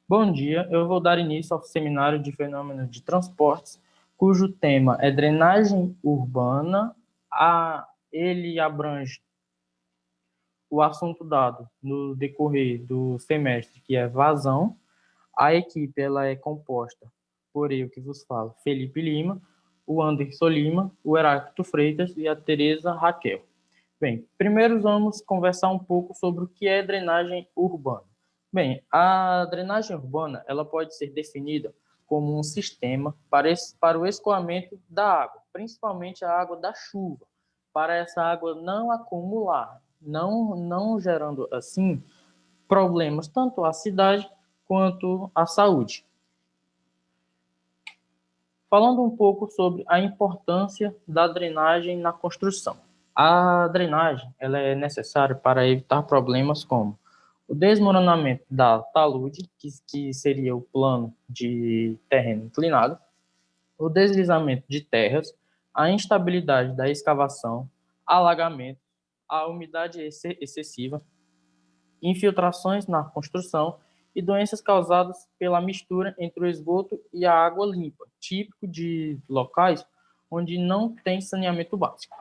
Bom dia, eu vou dar início ao seminário de fenômenos de transportes, cujo tema é drenagem urbana. Ele abrange o assunto dado no decorrer do semestre, que é vazão. A equipe ela é composta por eu que vos falo, Felipe Lima, o Anderson Lima, o Heráclito Freitas e a Tereza Raquel. Bem, primeiro vamos conversar um pouco sobre o que é drenagem urbana. Bem, a drenagem urbana ela pode ser definida como um sistema para o escoamento da água, principalmente a água da chuva, para essa água não acumular, não gerando assim problemas tanto à cidade quanto à saúde. Falando um pouco sobre a importância da drenagem na construção. A drenagem ela é necessária para evitar problemas como o desmoronamento da talude, que seria o plano de terreno inclinado, o deslizamento de terras, a instabilidade da escavação, alagamento, a umidade excessiva, infiltrações na construção e doenças causadas pela mistura entre o esgoto e a água limpa, típico de locais onde não tem saneamento básico.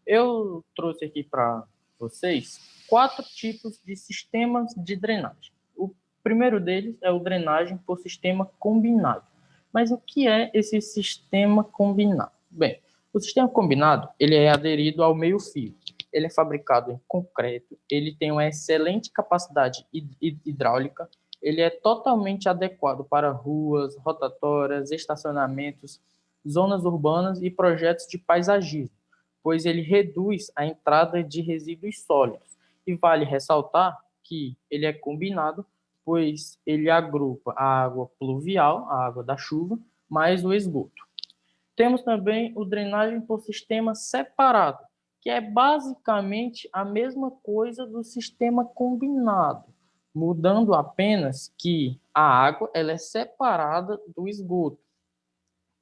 Eu trouxe aqui para vocês 4 tipos de sistemas de drenagem. O primeiro deles é o drenagem por sistema combinado. Mas o que é esse sistema combinado? Bem, o sistema combinado ele é aderido ao meio-fio. Ele é fabricado em concreto, ele tem uma excelente capacidade hidráulica, ele é totalmente adequado para ruas, rotatórias, estacionamentos, zonas urbanas e projetos de paisagismo, pois ele reduz a entrada de resíduos sólidos. E vale ressaltar que ele é combinado, pois ele agrupa a água pluvial, a água da chuva, mais o esgoto. Temos também o drenagem por sistema separado, que é basicamente a mesma coisa do sistema combinado, mudando apenas que a água ela é separada do esgoto,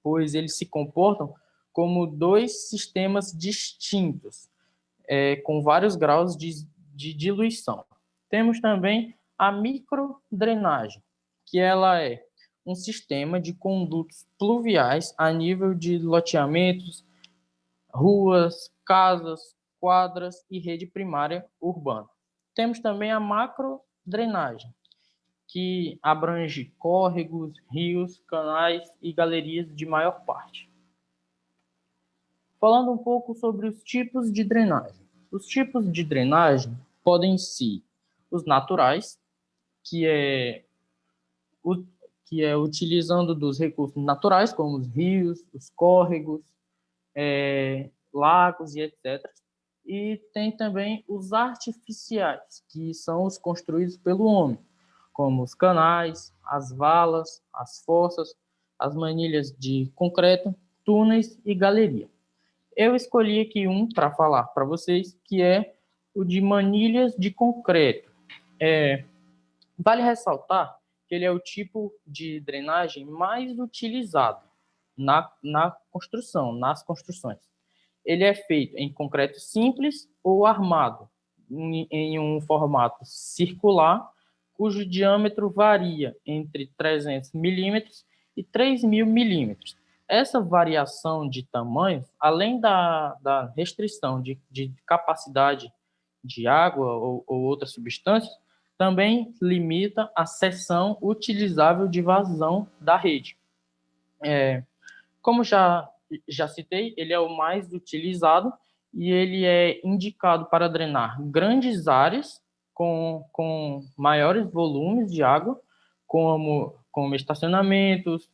pois eles se comportam como dois sistemas distintos, com vários graus de diluição. Temos também a microdrenagem, que ela é um sistema de condutos pluviais a nível de loteamentos, ruas, casas, quadras e rede primária urbana. Temos também a macrodrenagem, que abrange córregos, rios, canais e galerias de maior parte. Falando um pouco sobre os tipos de drenagem. Os tipos de drenagem podem ser os naturais, que é, o, que é utilizando dos recursos naturais, como os rios, os córregos, lagos e etc. E tem também os artificiais, que são os construídos pelo homem, como os canais, as valas, as fossas, as manilhas de concreto, túneis e galeria. Eu escolhi aqui um para falar para vocês, que é o de manilhas de concreto. Vale ressaltar que ele é o tipo de drenagem mais utilizado na construção, nas construções. Ele é feito em concreto simples ou armado, em um formato circular, cujo diâmetro varia entre 300 milímetros e 3.000 milímetros. Essa variação de tamanhos, além da restrição de capacidade de água ou outras substâncias, também limita a seção utilizável de vazão da rede. Como já citei, ele é o mais utilizado e ele é indicado para drenar grandes áreas com maiores volumes de água, como estacionamentos,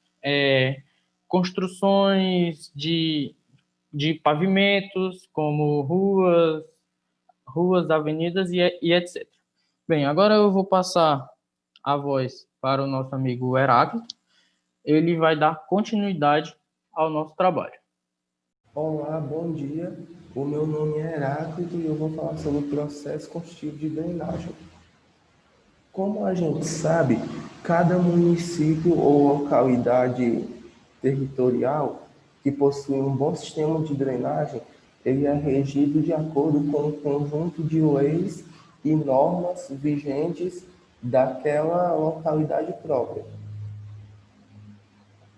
construções de pavimentos, como ruas, avenidas e etc. Bem, agora eu vou passar a voz para o nosso amigo Heráclito. Ele vai dar continuidade ao nosso trabalho. Olá, bom dia. O meu nome é Heráclito e eu vou falar sobre o processo construtivo de drenagem. Como a gente sabe, cada município ou localidade territorial que possui um bom sistema de drenagem, ele é regido de acordo com um conjunto de leis e normas vigentes daquela localidade própria,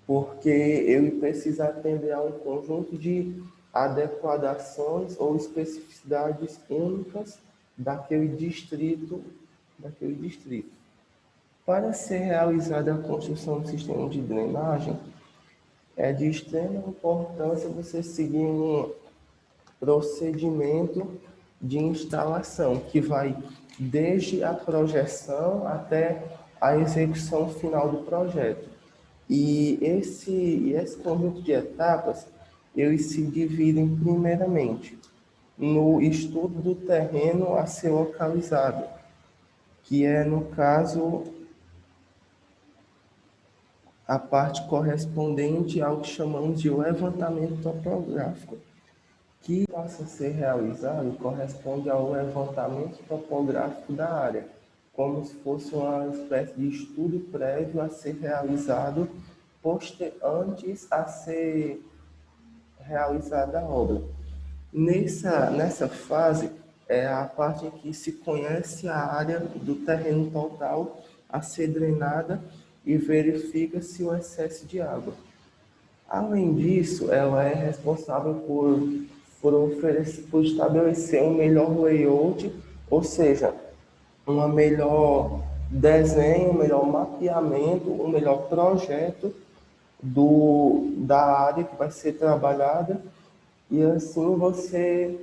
porque ele precisa atender a um conjunto de adequações ou especificidades únicas daquele distrito, daquele distrito. Para ser realizada a construção do sistema de drenagem, é de extrema importância você seguir um procedimento de instalação que vai desde a projeção até a execução final do projeto. E esse conjunto de etapas, eles se dividem primeiramente no estudo do terreno a ser localizado, que é, no caso, a parte correspondente ao que chamamos de levantamento topográfico, que passa a ser realizado corresponde ao levantamento topográfico da área, como se fosse uma espécie de estudo prévio a ser realizado antes a ser realizada a obra. Nessa fase, é a parte em que se conhece a área do terreno total a ser drenada e verifica-se o excesso de água. Além disso, ela é responsável por estabelecer um melhor layout, ou seja, um melhor desenho, um melhor mapeamento, um melhor projeto da área que vai ser trabalhada, e assim você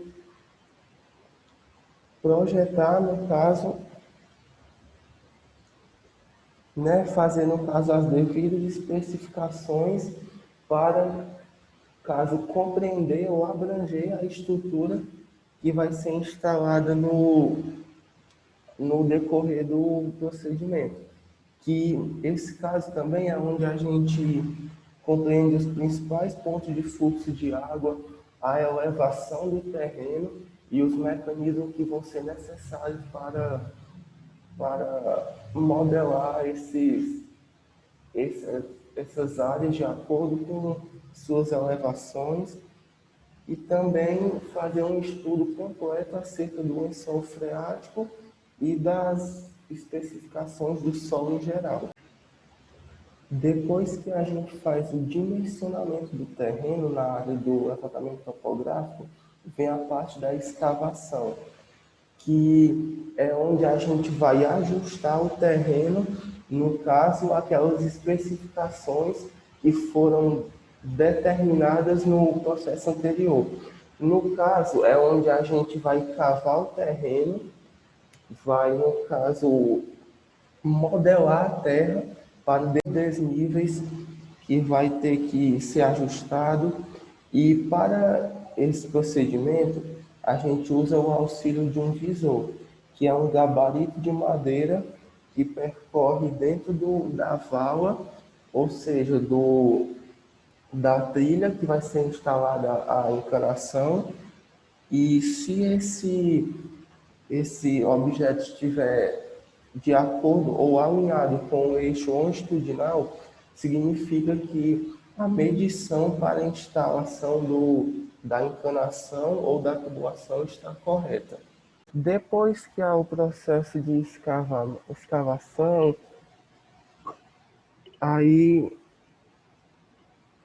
projetar, no caso, né, fazer, no caso, as devidas especificações para, caso compreender ou abranger a estrutura que vai ser instalada no decorrer do procedimento. Que esse caso também é onde a gente compreende os principais pontos de fluxo de água, a elevação do terreno e os mecanismos que vão ser necessários para modelar essas áreas de acordo com suas elevações e também fazer um estudo completo acerca do lençol freático e das especificações do solo em geral. Depois que a gente faz o dimensionamento do terreno na área do levantamento topográfico, vem a parte da escavação, que é onde a gente vai ajustar o terreno, no caso, aquelas especificações que foram determinadas no processo anterior. No caso, é onde a gente vai cavar o terreno, vai, no caso, modelar a terra para desníveis que vai ter que ser ajustado, e para esse procedimento a gente usa o auxílio de um visor, que é um gabarito de madeira que percorre dentro da vala, ou seja, da trilha que vai ser instalada a encanação, e se esse objeto estiver de acordo ou alinhado com o eixo longitudinal, significa que a medição para a instalação da encanação ou da tubulação está correta. Depois que há o processo de escavação, aí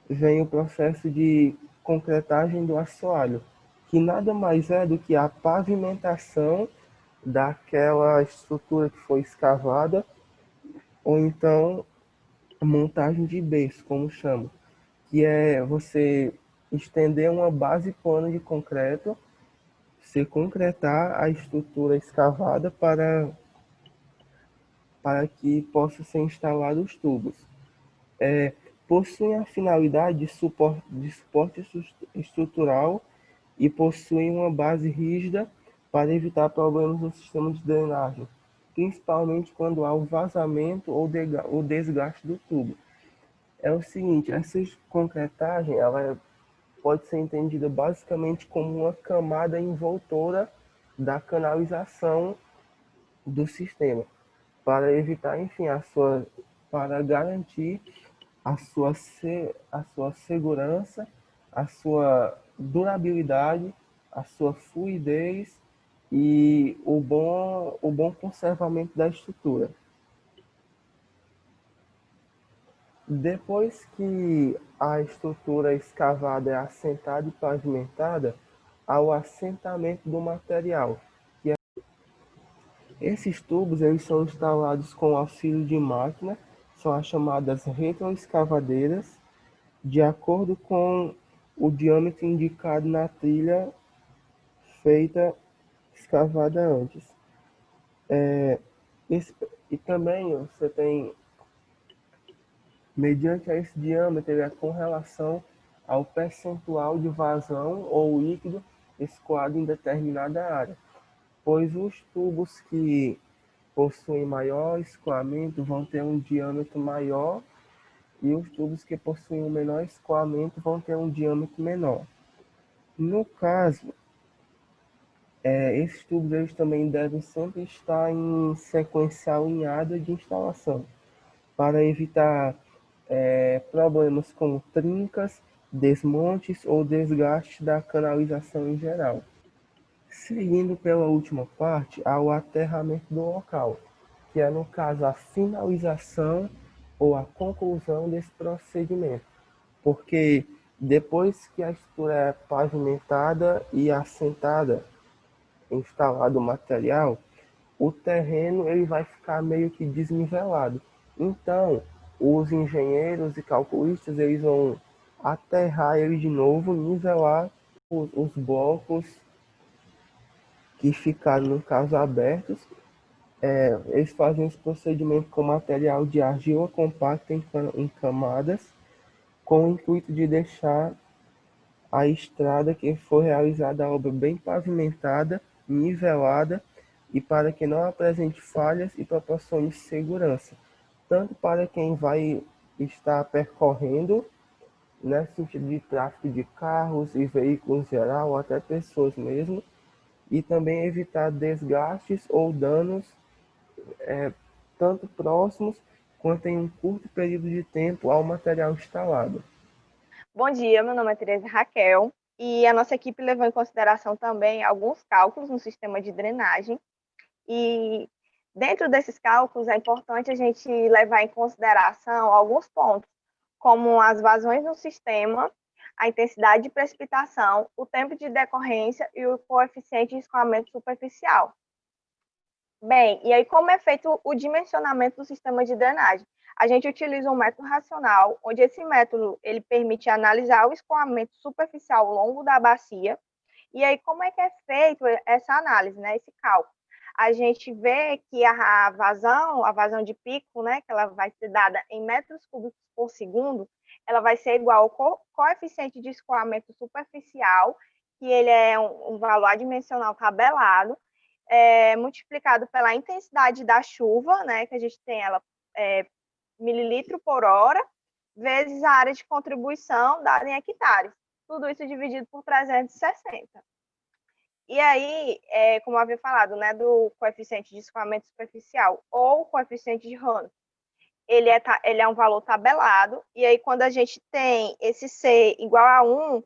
vem o processo de concretagem do assoalho, que nada mais é do que a pavimentação daquela estrutura que foi escavada, ou então montagem de berço, como chama, que é você estender uma base plana de concreto, você concretar a estrutura escavada para que possa ser instalados os tubos. Possuem a finalidade de suporte estrutural e possuem uma base rígida para evitar problemas no sistema de drenagem, principalmente quando há o vazamento ou o desgaste do tubo. É o seguinte, essa concretagem ela pode ser entendida basicamente como uma camada envoltora da canalização do sistema, para evitar, enfim, para garantir a sua segurança, a sua durabilidade, a sua fluidez e o bom conservamento da estrutura. Depois que a estrutura escavada é assentada e pavimentada, há o assentamento do material. Esses tubos eles são instalados com auxílio de máquina, são as chamadas retroescavadeiras, de acordo com o diâmetro indicado na trilha feita escavada antes. Esse- e também você tem, mediante esse diâmetro, ele é com relação ao percentual de vazão ou líquido escoado em determinada área, pois os tubos que possuem maior escoamento vão ter um diâmetro maior e os tubos que possuem um menor escoamento vão ter um diâmetro menor. No caso, esses tubos eles também devem sempre estar em sequência alinhada de instalação, para evitar problemas como trincas, desmontes ou desgaste da canalização em geral. Seguindo pela última parte, há o aterramento do local, que é, no caso, a finalização ou a conclusão desse procedimento. Porque depois que a estrutura é pavimentada e assentada, instalado o material, o terreno ele vai ficar meio que desnivelado. Então, os engenheiros e calculistas eles vão aterrar ele de novo, nivelar os blocos que ficaram, no caso, abertos. Eles fazem esse procedimento com material de argila compacta em camadas, com o intuito de deixar a estrada que for realizada a obra bem pavimentada, nivelada e para que não apresente falhas e proporcione segurança, tanto para quem vai estar percorrendo, né, sentido de tráfego de carros e veículos em geral, ou até pessoas mesmo, e também evitar desgastes ou danos tanto próximos quanto em um curto período de tempo ao material instalado. Bom dia, meu nome é Tereza Raquel e a nossa equipe levou em consideração também alguns cálculos no sistema de drenagem e dentro desses cálculos é importante a gente levar em consideração alguns pontos, como as vazões no sistema, a intensidade de precipitação, o tempo de decorrência e o coeficiente de escoamento superficial. Bem, e aí como é feito o dimensionamento do sistema de drenagem? A gente utiliza um método racional, onde esse método ele permite analisar o escoamento superficial ao longo da bacia. E aí como é que é feito essa análise, né, esse cálculo? A gente vê que a vazão de pico, né, que ela vai ser dada em metros cúbicos por segundo, ela vai ser igual ao coeficiente de escoamento superficial, que ele é um valor adimensional tabelado, multiplicado pela intensidade da chuva, né, que a gente tem ela mililitro por hora, vezes a área de contribuição dada em hectares. Tudo isso dividido por 360. E aí, como eu havia falado, né, do coeficiente de escoamento superficial ou coeficiente de Hansen, ele é um valor tabelado, e aí quando a gente tem esse C igual a 1,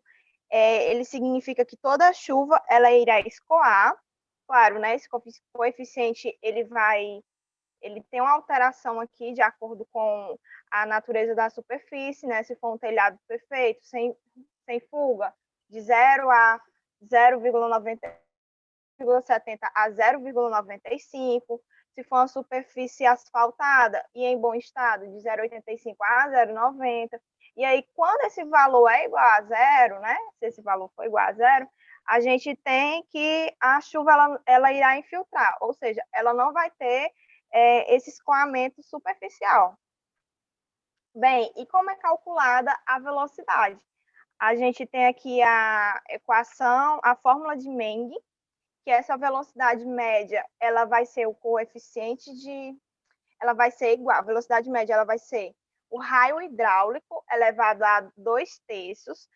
ele significa que toda chuva ela irá escoar. Claro, né, esse coeficiente ele tem uma alteração aqui de acordo com a natureza da superfície, né? Se for um telhado perfeito, sem fuga, de 0 a 0,70 a 0,95. Se for uma superfície asfaltada e em bom estado, de 0,85 a 0,90. E aí, quando esse valor é igual a zero, né? Se esse valor for igual a zero, a gente tem que a chuva ela irá infiltrar, ou seja, ela não vai ter esse escoamento superficial. Bem, e como é calculada a velocidade? A gente tem aqui a equação, a fórmula de Meng, que essa velocidade média, ela vai ser o coeficiente de... Ela vai ser igual, a velocidade média ela vai ser o raio hidráulico elevado a 2/3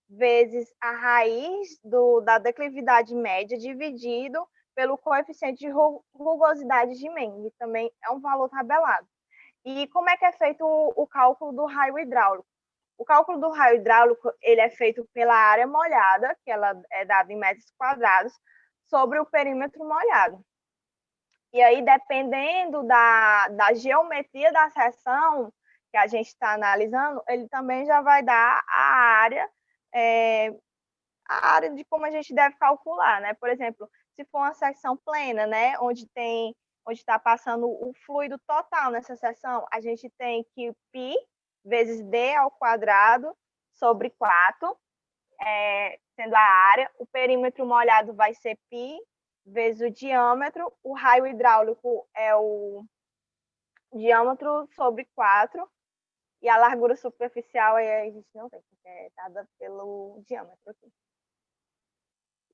vezes a raiz da declividade média dividido pelo coeficiente de rugosidade de Meng, também é um valor tabelado. E como é que é feito o cálculo do raio hidráulico? O cálculo do raio hidráulico ele é feito pela área molhada, que ela é dada em metros quadrados, sobre o perímetro molhado. E aí, dependendo da geometria da seção, que a gente está analisando, ele também já vai dar a área de como a gente deve calcular, né? Por exemplo, se for uma seção plena, né, onde está passando o fluido total nessa seção, a gente tem que π vezes d ao quadrado sobre 4, sendo a área. O perímetro molhado vai ser π vezes o diâmetro. O raio hidráulico é o diâmetro sobre 4. E a largura superficial a gente não tem, porque é dada pelo diâmetro aqui.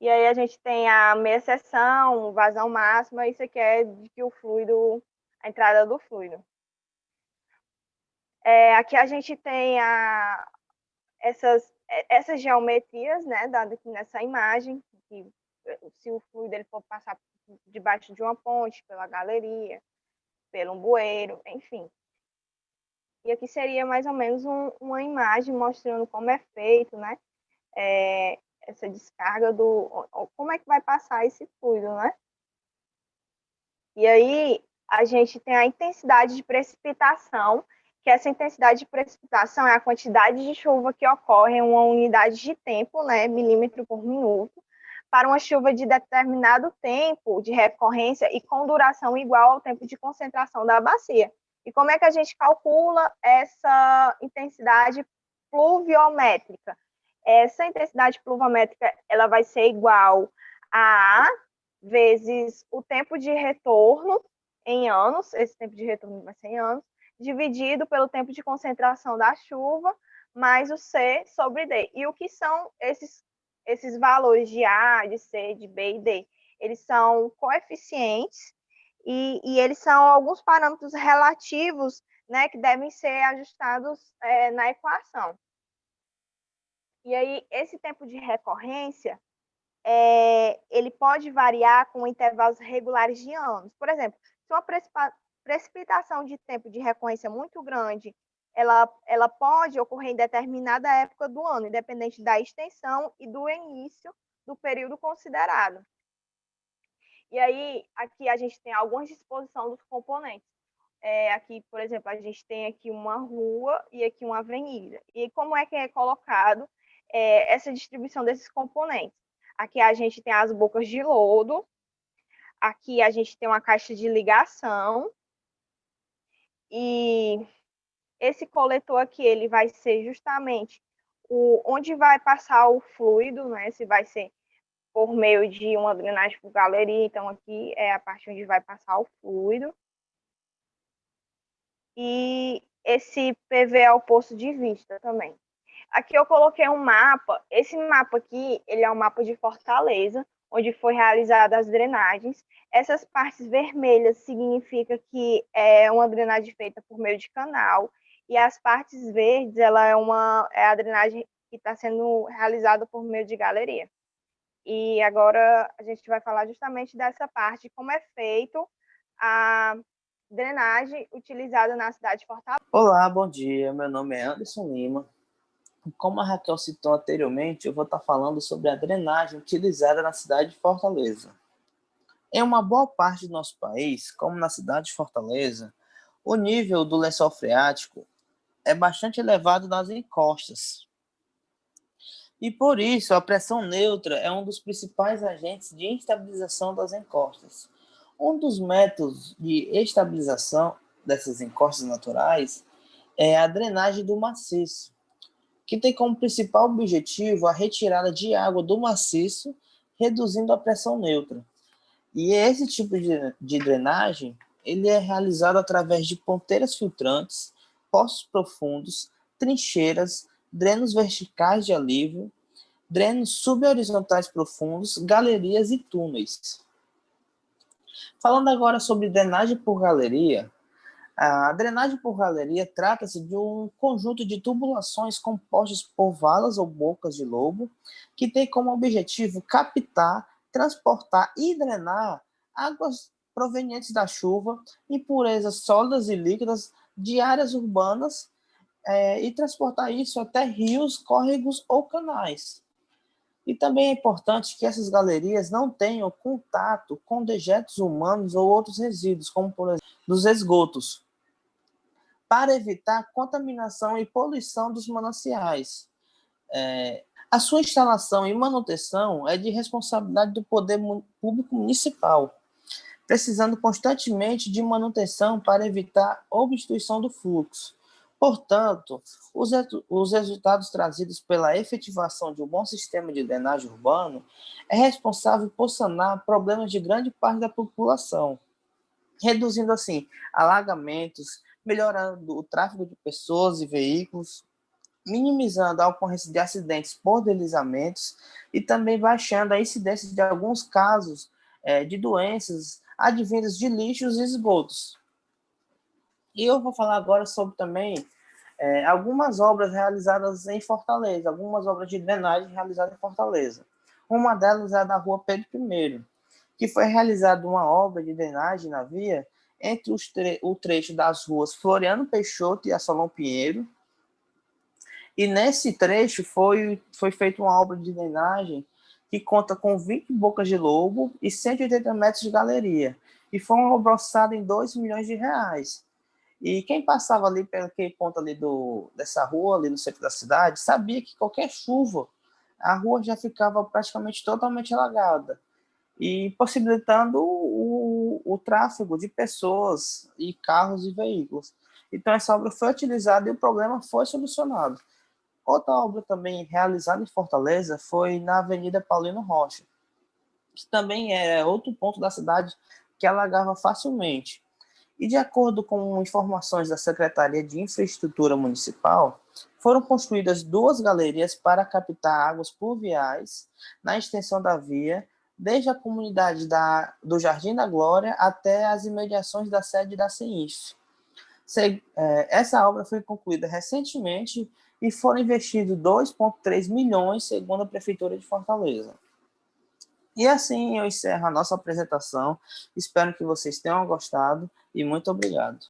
E aí a gente tem a meia seção, vazão máxima, isso aqui é de que a entrada do fluido. Aqui a gente tem essas geometrias, né, dadas aqui nessa imagem, que se o fluido ele for passar debaixo de uma ponte, pela galeria, pelo um bueiro, enfim. E aqui seria mais ou menos uma imagem mostrando como é feito, né, essa descarga como é que vai passar esse fluido, né? E aí a gente tem a intensidade de precipitação, que essa intensidade de precipitação é a quantidade de chuva que ocorre em uma unidade de tempo, né, milímetro por minuto, para uma chuva de determinado tempo de recorrência e com duração igual ao tempo de concentração da bacia. E como é que a gente calcula essa intensidade pluviométrica? Essa intensidade pluviométrica ela vai ser igual a A vezes o tempo de retorno em anos, esse tempo de retorno vai ser em anos, dividido pelo tempo de concentração da chuva, mais o C sobre D. E o que são esses valores de A, de C, de B e D? Eles são coeficientes e eles são alguns parâmetros relativos, né, que devem ser ajustados na equação. E aí, esse tempo de recorrência, ele pode variar com intervalos regulares de anos. Por exemplo, se uma precipitação de tempo de recorrência muito grande, ela pode ocorrer em determinada época do ano, independente da extensão e do início do período considerado. E aí, aqui a gente tem algumas disposições dos componentes. Aqui, por exemplo, a gente tem aqui uma rua e aqui uma avenida. E como é que é colocado essa distribuição desses componentes? Aqui a gente tem as bocas de lodo, aqui a gente tem uma caixa de ligação, e esse coletor aqui, ele vai ser justamente onde vai passar o fluido, né? Se vai ser por meio de uma drenagem por galeria, então aqui é a parte onde vai passar o fluido. E esse PV é o posto de vista também. Aqui eu coloquei um mapa. Esse mapa aqui, ele é um mapa de Fortaleza, onde foi realizada as drenagens. Essas partes vermelhas significa que é uma drenagem feita por meio de canal, e as partes verdes, ela é a drenagem que está sendo realizada por meio de galeria. E agora a gente vai falar justamente dessa parte, como é feito a drenagem utilizada na cidade de Fortaleza. Olá, bom dia. Meu nome é Anderson Lima. Como a Raquel citou anteriormente, eu vou estar falando sobre a drenagem utilizada na cidade de Fortaleza. Em uma boa parte do nosso país, como na cidade de Fortaleza, o nível do lençol freático é bastante elevado nas encostas. E por isso, a pressão neutra é um dos principais agentes de estabilização das encostas. Um dos métodos de estabilização dessas encostas naturais é a drenagem do maciço, que tem como principal objetivo a retirada de água do maciço, reduzindo a pressão neutra. E esse tipo de drenagem ele é realizado através de ponteiras filtrantes, poços profundos, trincheiras, drenos verticais de alívio, drenos subhorizontais profundos, galerias e túneis. Falando agora sobre drenagem por galeria, a drenagem por galeria trata-se de um conjunto de tubulações compostas por valas ou bocas de lobo, que tem como objetivo captar, transportar e drenar águas provenientes da chuva, impurezas sólidas e líquidas de áreas urbanas e transportar isso até rios, córregos ou canais. E também é importante que essas galerias não tenham contato com dejetos humanos ou outros resíduos, como por exemplo dos esgotos. para evitar contaminação e poluição dos mananciais. A sua instalação e manutenção é de responsabilidade do poder público municipal, precisando constantemente de manutenção para evitar obstrução do fluxo. Portanto, os resultados trazidos pela efetivação de um bom sistema de drenagem urbano é responsável por sanar problemas de grande parte da população, reduzindo assim alagamentos, melhorando o tráfego de pessoas e veículos, minimizando a ocorrência de acidentes por deslizamentos e também baixando a incidência de alguns casos de doenças advindas de lixos e esgotos. E eu vou falar agora sobre também algumas obras realizadas em Fortaleza, algumas obras de drenagem realizadas em Fortaleza. Uma delas é a da Rua Pedro I, que foi realizada uma obra de drenagem na via entre o trecho das ruas Floriano Peixoto e Assolão Pinheiro. E nesse trecho foi feita uma obra de drenagem que conta com 20 bocas de lobo e 180 metros de galeria. E foi uma obra orçada em R$2 milhões. E quem passava ali pelo ponto ali dessa rua, ali no centro da cidade, sabia que qualquer chuva, a rua já ficava praticamente totalmente alagada, e possibilitando o tráfego de pessoas e carros e veículos. Então essa obra foi utilizada e o problema foi solucionado. Outra obra também realizada em Fortaleza foi na Avenida Paulino Rocha, que também é outro ponto da cidade que alagava facilmente. E de acordo com informações da Secretaria de Infraestrutura Municipal, foram construídas 2 galerias para captar águas pluviais na extensão da via, desde a comunidade do Jardim da Glória até as imediações da sede da CENIF. Essa obra foi concluída recentemente e foram investidos 2,3 milhões, segundo a Prefeitura de Fortaleza. E assim eu encerro a nossa apresentação. Espero que vocês tenham gostado e muito obrigado.